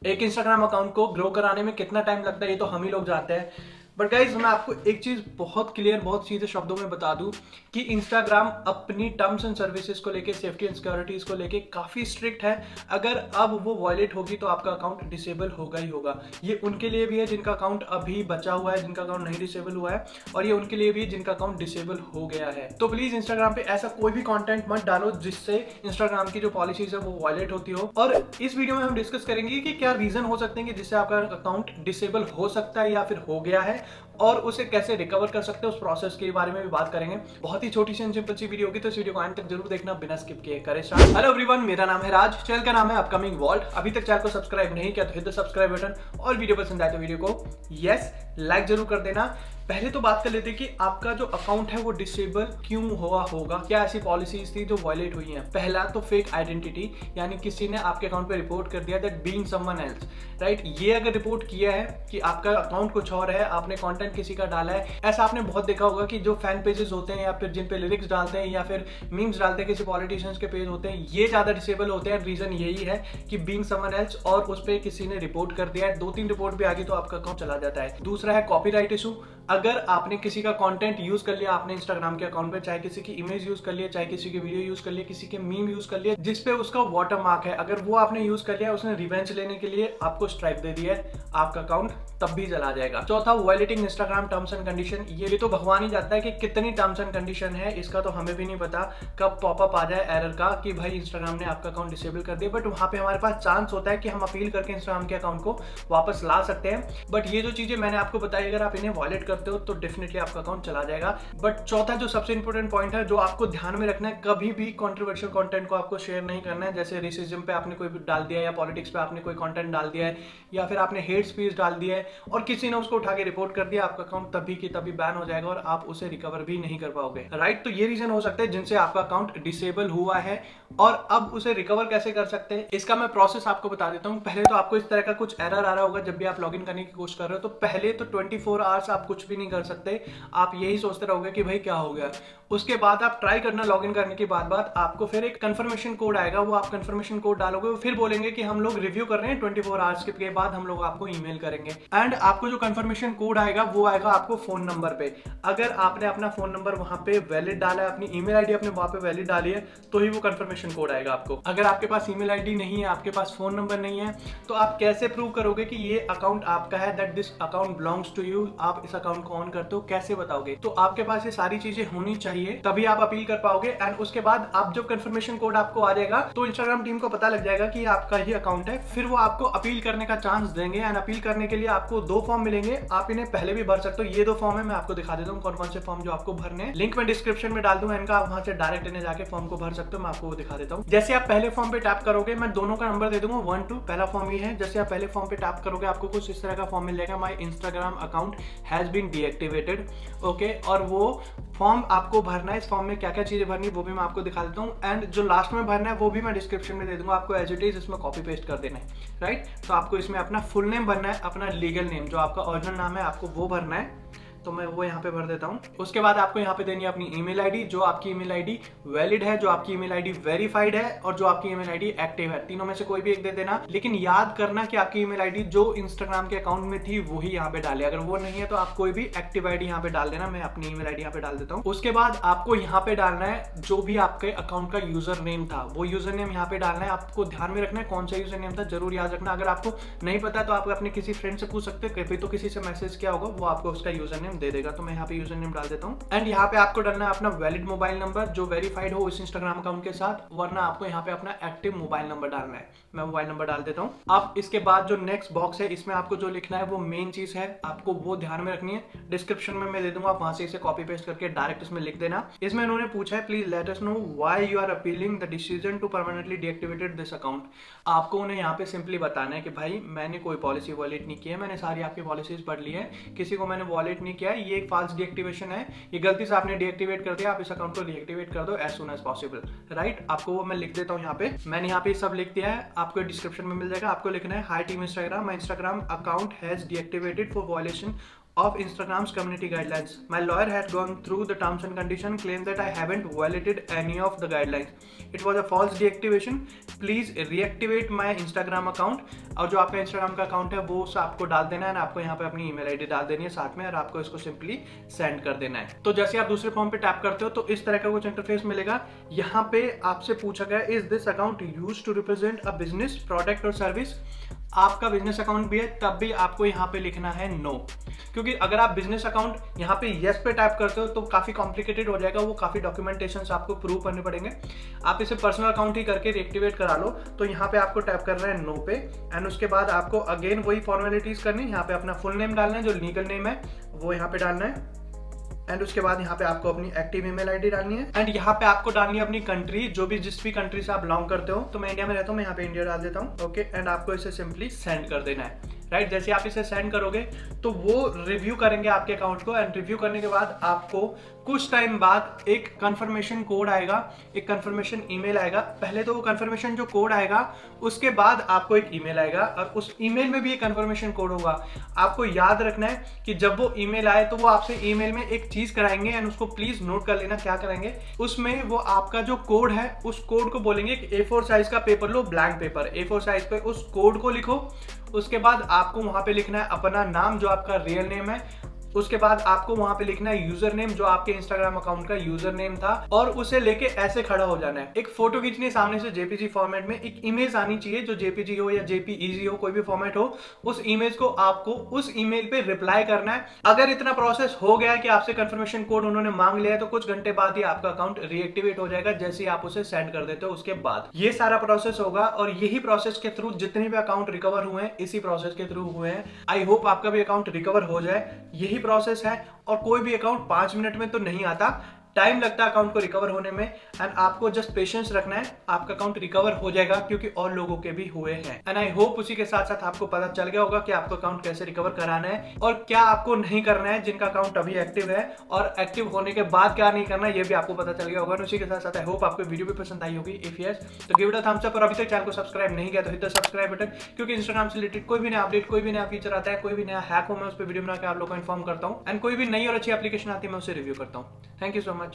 एक Instagram account को grow कराने में कितना टाइम लगता है ये तो हम ही लोग जानते हैं। बट गाइज मैं आपको एक चीज बहुत क्लियर, बहुत सीधे शब्दों में बता दूं कि इंस्टाग्राम अपनी टर्म्स एंड सर्विसेज को लेके, सेफ्टी एंड सिक्योरिटीज को लेके काफी स्ट्रिक्ट है। अगर अब वो वॉयलेट होगी तो आपका अकाउंट डिसेबल होगा ही होगा। ये उनके लिए भी है जिनका अकाउंट अभी बचा हुआ है, जिनका अकाउंट नहीं डिसेबल हुआ है, और ये उनके लिए भी है जिनका अकाउंट डिसेबल हो गया है। तो प्लीज इंस्टाग्राम पे ऐसा कोई भी कंटेंट मत डालो जिससे इंस्टाग्राम की जो पॉलिसीज है वो वॉयलेट होती हो। और इस वीडियो में हम डिस्कस करेंगे कि क्या रीजन हो सकते हैं कि जिससे आपका अकाउंट डिसेबल हो सकता है या फिर हो गया है, और उसे कैसे रिकवर कर सकते हैं, उस प्रोसेस के बारे में भी बात करेंगे। बहुत ही छोटी सी सिंपल सी वीडियो होगी, तो इस वीडियो को अंत तक जरूर देखना बिना स्किप किए। करें स्टार्ट। हेलो एवरीवन, मेरा नाम है राज, चैनल का नाम है अपकमिंग वॉल्ट। अभी तक चैनल को सब्सक्राइब नहीं किया तो हिट द सब्सक्राइब बटन, और वीडियो पसंद आए तो वीडियो को यस लाइक जरूर कर देना। पहले तो बात कर लेते हैं कि आपका जो अकाउंट है वो डिसेबल क्यों हुआ होगा, क्या ऐसी पॉलिसीज थी जो वायलेट हुई हैं। पहला तो फेक आइडेंटिटी, यानी किसी ने आपके अकाउंट पे रिपोर्ट कर दिया that being someone else, right. ये अगर रिपोर्ट किया है कि आपका अकाउंट कुछ और है, आपने कंटेंट किसी का डाला है, ऐसा आपने बहुत देखा होगा कि जो फैन पेजेस होते हैं या फिर जिन पे लिरिक्स डालते हैं या फिर मीम्स डालते हैं, किसी पॉलिटिशियंस के पेज होते हैं, ये ज्यादा डिसेबल होते हैं। रीजन यही है कि बीइंग समवन एल्स, और उस पर किसी ने रिपोर्ट कर दिया है, 2-3 रिपोर्ट भी आ गई तो आपका अकाउंट चला जाता है। दूसरा है कॉपीराइट इशू। अगर आपने किसी का कंटेंट यूज कर लिया आपने इंस्टाग्राम के अकाउंट पे, चाहे किसी की इमेज यूज कर लिया, चाहे किसी की वीडियो यूज कर लिया, किसी के मीम यूज कर लिया जिसपे उसका वाटर मार्क है, अगर वो आपने यूज कर लिया, उसने रिवेंज लेने के लिए आपको स्ट्राइक दे दिया है, आपका अकाउंट तब भी चला जाएगा। चौथा, violating Instagram terms and condition. ये तो भगवान ही जानता है कि कितनी टर्म्स एंड कंडीशन है, इसका तो हमें भी नहीं पता कब पॉपअप आ जाए एरर का कि भाई इंस्टाग्राम ने आपका अकाउंट डिसेबल कर दिया। बट वहां पे हमारे पास चांस होता है कि हम अपील करके इंस्टाग्राम के अकाउंट को वापस ला सकते हैं। बट ये जो चीजें मैंने आपको बताई, अगर आप इन्हें वॉयलेट करते हो तो डेफिनेटली आपका अकाउंट चला जाएगा। बट चौथा जो सबसे इंपॉर्टेंट पॉइंट है, जो आपको ध्यान में रखना है, कभी भी कंट्रोवर्शियल कंटेंट को आपको शेयर नहीं करना है। जैसे रेसिज्म पे आपने कोई डाल दिया है, या पॉलिटिक्स पे आपने कोई कंटेंट डाल दिया है, या फिर आपने हेट स्पीच डाल दिया है और किसी ने उसको उठा के रिपोर्ट कर दिया, आपका अकाउंट तभी की तभी बैन हो जाएगा और आप उसे रिकवर भी नहीं कर पाओगे, राइट। तो ये रीजन हो सकते हैं जिनसे आपका अकाउंट डिसेबल हुआ है। और अब उसे रिकवर कैसे कर सकते हैं, इसका मैं प्रोसेस आपको बता देता हूं। पहले तो आपको इस तरह का कुछ एरर आ रहा होगा जब भी आप लॉगिन करने की कोशिश कर रहे हो, तो पहले तो 24 आवर्स आप कुछ भी नहीं कर सकते, आप यही सोचते रहोगे कि भाई क्या हो गया। उसके बाद आप ट्राई करना, लॉगिन करने के बाद आपको फिर एक कंफर्मेशन कोड आएगा, वो आप कंफर्मेशन कोड डालोगे, वो फिर बोलेंगे कि हम लोग रिव्यू कर रहे हैं, 24 आवर्स के बाद हम लोग आपको ईमेल करेंगे। एंड आपको जो कंफर्मेशन कोड आएगा वो आएगा आपको फोन नंबर पे। अगर आपने अपना फोन नंबर वहां पे वैलिड डाला है, अपनी ईमेल आईडी अपने वहां पे वैलिड डाली है, तो ही वो कंफर्मेशन कोड आएगा आपको। अगर आपके पास ईमेल आईडी नहीं है, आपके पास फोन नंबर नहीं है, तो आप कैसे प्रूव करोगे कि ये अकाउंट आपका है, that this account belongs to you. आप इस अकाउंट को ऑन करते हो, कैसे बताओगे? तो आपके पास ये सारी चीजें होनी चाहिए, तभी आप अपील कर पाओगे। एंड उसके बाद आप जब कंफर्मेशन कोड आपको आ जाएगा तो इंस्टाग्राम टीम को पता लग जाएगा कि आपका ही अकाउंट है, फिर वो आपको अपील करने का चांस देंगे। एंड अपील करने के लिए आपको 2 फॉर्म मिलेंगे, आप इन्हें पहले भी भर सकते हो। ये 2 फॉर्म है, मैं आपको दिखा देता हूँ कौन कौन से फॉर्म जो आपको भरने हैं। लिंक मैं डिस्क्रिप्शन में डाल दूंगा इनका, आप वहां से डायरेक्ट इन्हें जाके फॉर्म को भर सकते हो। मैं आपको वो दिखा देता हूँ। जैसे आप पहले फॉर्म पे टैप करोगे, मैं दोनों का नंबर दे दूंगा 1 2। पहला फॉर्म ये है, जैसे आप पहले फॉर्म पे टैप करोगे आपको कुछ इस तरह का फॉर्म मिलेगा, my Instagram account has been deactivated, okay. और वो फॉर्म आपको भरना है। इस फॉर्म में क्या क्या चीजें भरनी वो भी मैं आपको दिखा देता हूँ। एंड जो लास्ट में भरना है वो भी मैं डिस्क्रिप्शन में दे दूंगा, आपको एज इट इज इसमें कॉपी पेस्ट कर देना है, राइट। तो आपको इसमें अपना फुल नेम भरना है, अपना लीगल नेम जो आपका ओरिजिनल नाम है आपको वो भरना है। तो मैं वो यहाँ पे भर देता हूँ। उसके बाद आपको यहाँ पे देनी है अपनी ईमेल आईडी, जो आपकी ईमेल आईडी वैलिड है, जो आपकी ईमेल आईडी वेरीफाइड है, और जो आपकी ईमेल आईडी एक्टिव है। तीनों में से कोई भी एक दे देना, लेकिन याद करना कि आपकी ईमेल आईडी जो इंस्टाग्राम के अकाउंट में थी वही यहाँ पे डाले। अगर वो नहीं है तो आप कोई भी एक्टिव आईडी यहाँ पे डाल देना। मैं अपनी ईमेल आईडी यहाँ पे डाल देता हूँ। उसके बाद आपको यहाँ पे डालना है जो भी आपके अकाउंट का यूजर नेम था, वो यूजर नेम यहाँ पे डालना है। आपको ध्यान में रखना है कौन सा यूजर नेम था, जरूर याद रखना। अगर आपको नहीं पता तो आप अपने किसी फ्रेंड से पूछ सकते हो, कभी तो किसी से मैसेज किया होगा, वो आपको उसका यूजर नेम दे देगा। तो मैं यूजर नेम डाल देता हूं। एंड यहाँ पे आपको डालना है अपना वैलिड मोबाइल नंबर जो वेरीफाइड हो इस इंस्टाग्राम अकाउंट के साथ, वरना आपको यहाँ पे अपना एक्टिव मोबाइल नंबर डालना है। मैं मोबाइल नंबर डाल देता हूँ। अब इसके बाद जो नेक्स्ट बॉक्स है, इसमें आपको जो लिखना है वो मेन चीज है, आपको वो ध्यान में रखनी है। डिस्क्रिप्शन में मैं दे दूंगा, आप वहां से इसे कॉपी पेस्ट करके डायरेक्ट इसमें लिख देना। इसमें उन्होंने पूछा है, please let us know why you are appealing the decision to permanently deactivated this account. आपको उन्हें यहाँ पे सिंपली बताना है कि भाई मैंने कोई पॉलिसी वॉलेट नहीं की है, मैंने सारी आपकी पॉलिसीज पढ़ ली है, किसी को मैंने वॉलेट नहीं किया है, ये एक फॉल्स डीएक्टिवेशन है, ये गलती से आपने डीएक्टिवेट कर दिया, आप इस अकाउंट को डीएक्टिवेट कर दो as soon as possible, right. आपको वो मैं लिख देता हूँ यहाँ पे। मैंने यहाँ पे सब लिख दिया है, आपको डिस्क्रिप्शन में मिल जाएगा। आपको लिखना है, hi team Instagram, my Instagram account has deactivated for violation of Instagram's community guidelines. My lawyer had gone through the terms and conditions, claimed that I haven't violated any of the guidelines. It was a false deactivation. Please reactivate my Instagram account. और जो आपका Instagram का account है वो आपको डाल देना है, आपको यहाँ पे अपनी ईमेल आईडी डाल देनी है साथ में, और आपको इसको सिंपली सेंड कर देना है। तो जैसे आप दूसरे फॉर्म पे टैप करते हो तो इस तरह का कुछ इंटरफेस मिलेगा। यहाँ पे आपसे पूछा गया is this account used to represent a business, product और सर्विस। आपका बिजनेस अकाउंट भी है तब भी आपको यहाँ पे लिखना है नो, क्योंकि अगर आप बिजनेस अकाउंट यहाँ पे यस पे टाइप करते हो तो काफी कॉम्प्लिकेटेड हो जाएगा, वो काफी डॉक्यूमेंटेशन आपको प्रूव करने पड़ेंगे। आप इसे पर्सनल अकाउंट ही करके रिएक्टिवेट करा लो। तो यहाँ पे आपको टैप करना है नो पे, एंड उसके बाद आपको अगेन वही फॉर्मेलिटीज करनी है। यहाँ पे अपना फुल नेम डालना है, जो लीगल नेम है वो यहाँ पे डालना है, एंड उसके बाद यहाँ पे आपको अपनी एक्टिव ईमेल आईडी डालनी है, एंड यहाँ पे आपको डालनी है अपनी कंट्री, जो भी जिस भी कंट्री से आप बिलोंग करते हो। तो मैं इंडिया में रहता हूँ, मैं यहाँ पे इंडिया डाल देता हूँ। ओके, एंड आपको इसे सिंपली सेंड कर देना है। राइट, जैसे आप इसे सेंड करोगे तो वो रिव्यू करेंगे आपके अकाउंट को, एंड रिव्यू करने के बाद आपको कुछ टाइम बाद एक कंफर्मेशन कोड आएगा, एक कंफर्मेशन ईमेल आएगा। पहले तो वो कंफर्मेशन जो कोड आएगा उसके बाद आपको एक ईमेल आएगा, और उस ईमेल में भी एक कंफर्मेशन कोड होगा। आपको याद रखना है कि जब वो ईमेल आए तो वो आपसे ईमेल में एक चीज कराएंगे, एंड उसको प्लीज नोट कर लेना क्या कराएंगे। उसमें वो आपका जो कोड है उस कोड को बोलेंगे कि A4 साइज का पेपर लो, ब्लैंक पेपर A4 साइज पे उस कोड को लिखो। उसके बाद आपको वहां पे लिखना है अपना नाम, जो आपका रियल नेम है। उसके बाद आपको वहां पे लिखना है यूजर नेम, जो आपके इंस्टाग्राम अकाउंट का यूजर नेम था, और उसे लेके ऐसे खड़ा हो जाना है। एक फोटो खींचनी है सामने से जेपीजी फॉर्मेट में, एक इमेज आनी चाहिए जो जेपीजी हो या जेपीईजी हो, कोई भी फॉर्मेट हो। उस इमेज को आपको उस ईमेल पे रिप्लाई करना है। अगर इतना प्रोसेस हो गया कि आपसे कंफर्मेशन कोड उन्होंने मांग लिया है तो कुछ घंटे बाद ही आपका अकाउंट रीएक्टिवेट हो जाएगा, जैसे ही आप उसे सेंड कर देते हो उसके बाद। ये सारा प्रोसेस होगा, और यही प्रोसेस के थ्रू जितने भी अकाउंट रिकवर हुए हैं इसी प्रोसेस के थ्रू हुए हैं। आई होप आपका भी अकाउंट रिकवर हो जाए। यही प्रोसेस है, और कोई भी अकाउंट 5 मिनट में तो नहीं आता, टाइम लगता है अकाउंट को रिकवर होने में, एंड आपको जस्ट पेशेंस रखना है, आपका अकाउंट रिकवर हो जाएगा, क्योंकि और लोगों के भी हुए हैं। एंड आई होप उसी के साथ साथ आपको पता चल गया होगा कि आपको अकाउंट कैसे रिकवर कराना है और क्या आपको नहीं करना है, जिनका अकाउंट अभी एक्टिव है, और एक्टिव होने के बाद क्या नहीं करना है ये भी आपको पता चल गया होगा। उसी के साथ साथ आई होप आपको वीडियो भी पसंद आई होगी। इफ यस तो give it a thumbs up, और अभी तक चैनल को सब्सक्राइब नहीं किया तो हिट द सब्सक्राइब बटन, क्योंकि इंस्टाग्राम से रिलेटेड कोई भी नया अपडेट, कोई भी नया फीचर आता है, कोई भी नया हैक हो, मैं उस पर वीडियो बना के आप लोगों को इन्फॉर्म करता हूँ, एंड कोई भी नई और अच्छी एप्लीकेशन आती है मैं उसे रिव्यू करता हूँ। Thank you so much.